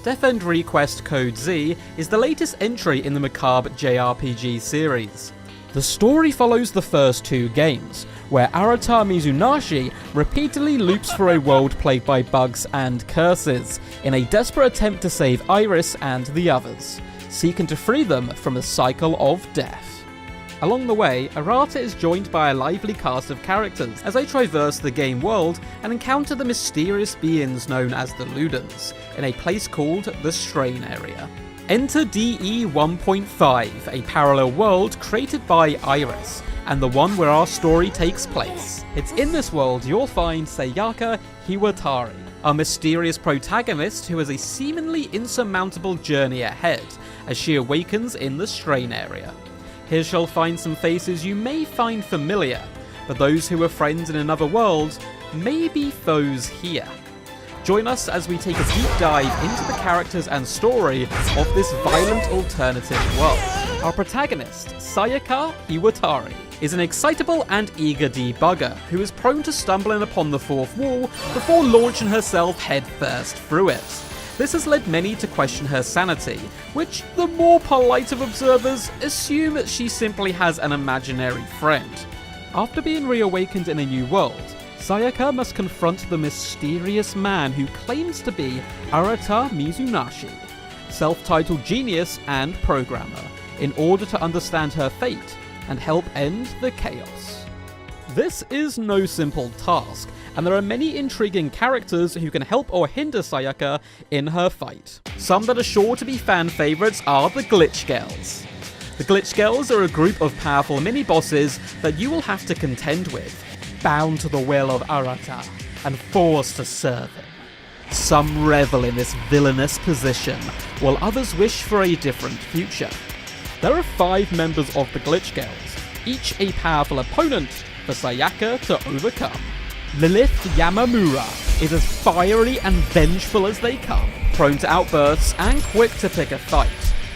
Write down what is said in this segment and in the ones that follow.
Defend Request Code Z is the latest entry in the macabre JRPG series. The story follows the first two games, where Arata Mizunashi repeatedly loops for a world plagued by bugs and curses, in a desperate attempt to save Iris and the others, seeking to free them from the cycle of death. Along the way, Arata is joined by a lively cast of characters as they traverse the game world and encounter the mysterious beings known as the Ludens, in a place called the Strain Area. Enter DE 1.5, a parallel world created by Iris, and the one where our story takes place. It's in this world you'll find Sayaka Hiwatari, a mysterious protagonist who has a seemingly insurmountable journey ahead as she awakens in the Strain Area. Here she'll find some faces you may find familiar, but those who were friends in another world may be foes here. Join us as we take a deep dive into the characters and story of this violent alternative world. Our protagonist, Sayaka Hiwatari, is an excitable and eager debugger who is prone to stumbling upon the fourth wall before launching herself headfirst through it. This has led many to question her sanity, which the more polite of observers assume that she simply has an imaginary friend. After being reawakened in a new world, Sayaka must confront the mysterious man who claims to be Arata Mizunashi, self-titled genius and programmer, in order to understand her fate and help end the chaos. This is no simple task, and there are many intriguing characters who can help or hinder Sayaka in her fight. Some that are sure to be fan favourites are the Glitch Girls. The Glitch Girls are a group of powerful mini-bosses that you will have to contend with, bound to the will of Arata and forced to serve him. Some revel in this villainous position, while others wish for a different future. There are 5 members of the Glitch Girls, each a powerful opponent for Sayaka to overcome. Lilith Yamamura is as fiery and vengeful as they come, prone to outbursts and quick to pick a fight.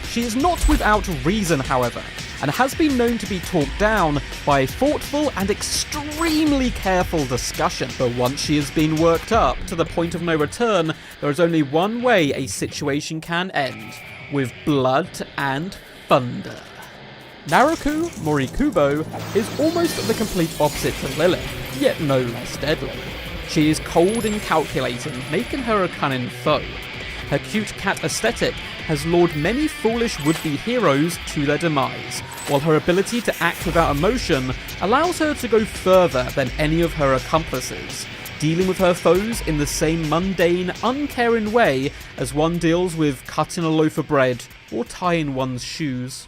She is not without reason, however, and has been known to be talked down by a thoughtful and extremely careful discussion. But once she has been worked up to the point of no return, there is only one way a situation can end, with blood and thunder. Naruko Morikubo is almost the complete opposite to Lilith, yet no less deadly. She is cold and calculating, making her a cunning foe. Her cute cat aesthetic has lured many foolish would-be heroes to their demise, while her ability to act without emotion allows her to go further than any of her accomplices, dealing with her foes in the same mundane, uncaring way as one deals with cutting a loaf of bread or tying one's shoes.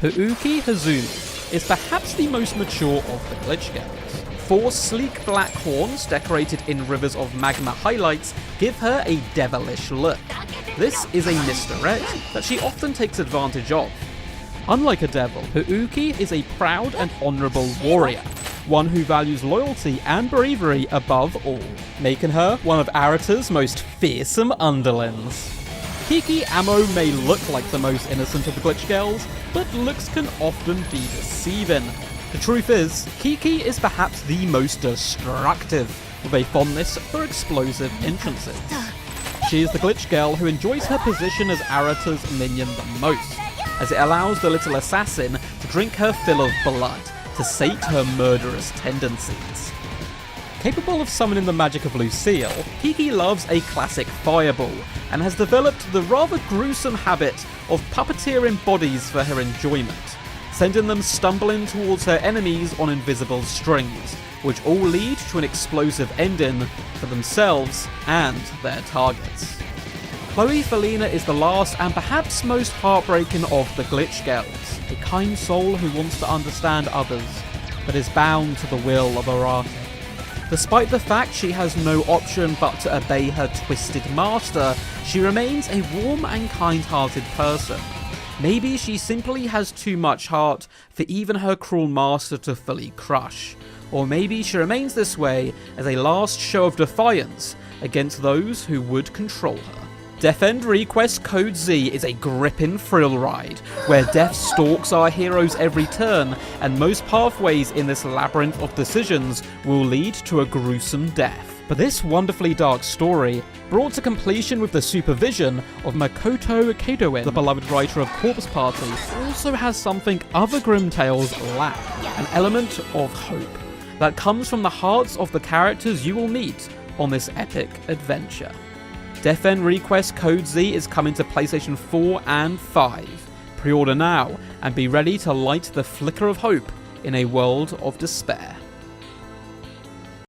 Haruki Hazumi is perhaps the most mature of the Glitch Girls. 4 sleek black horns decorated in rivers of magma highlights give her a devilish look. This is a misdirect that she often takes advantage of. Unlike a devil, Haruki is a proud and honourable warrior, one who values loyalty and bravery above all, making her one of Arata's most fearsome underlings. Kiki Amo may look like the most innocent of the Glitch Girls, but looks can often be deceiving. The truth is, Kiki is perhaps the most destructive, with a fondness for explosive entrances. She is the Glitch Girl who enjoys her position as Arata's minion the most, as it allows the little assassin to drink her fill of blood to sate her murderous tendencies. Capable of summoning the magic of Lucille, Kiki loves a classic fireball, and has developed the rather gruesome habit of puppeteering bodies for her enjoyment, sending them stumbling towards her enemies on invisible strings, which all lead to an explosive ending for themselves and their targets. Chloe Felina is the last and perhaps most heartbreaking of the Glitch Girls, a kind soul who wants to understand others, but is bound to the will of Arata. Despite the fact she has no option but to obey her twisted master, she remains a warm and kind-hearted person. Maybe she simply has too much heart for even her cruel master to fully crush. Or maybe she remains this way as a last show of defiance against those who would control her. Defend Request Code Z is a gripping thrill ride, where death stalks our heroes every turn, and most pathways in this labyrinth of decisions will lead to a gruesome death. But this wonderfully dark story, brought to completion with the supervision of Makoto Kedouin, the beloved writer of Corpse Party, also has something other grim tales lack, an element of hope that comes from the hearts of the characters you will meet on this epic adventure. Death End Request Code Z is coming to PlayStation 4 and 5. Pre-order now and be ready to light the flicker of hope in a world of despair.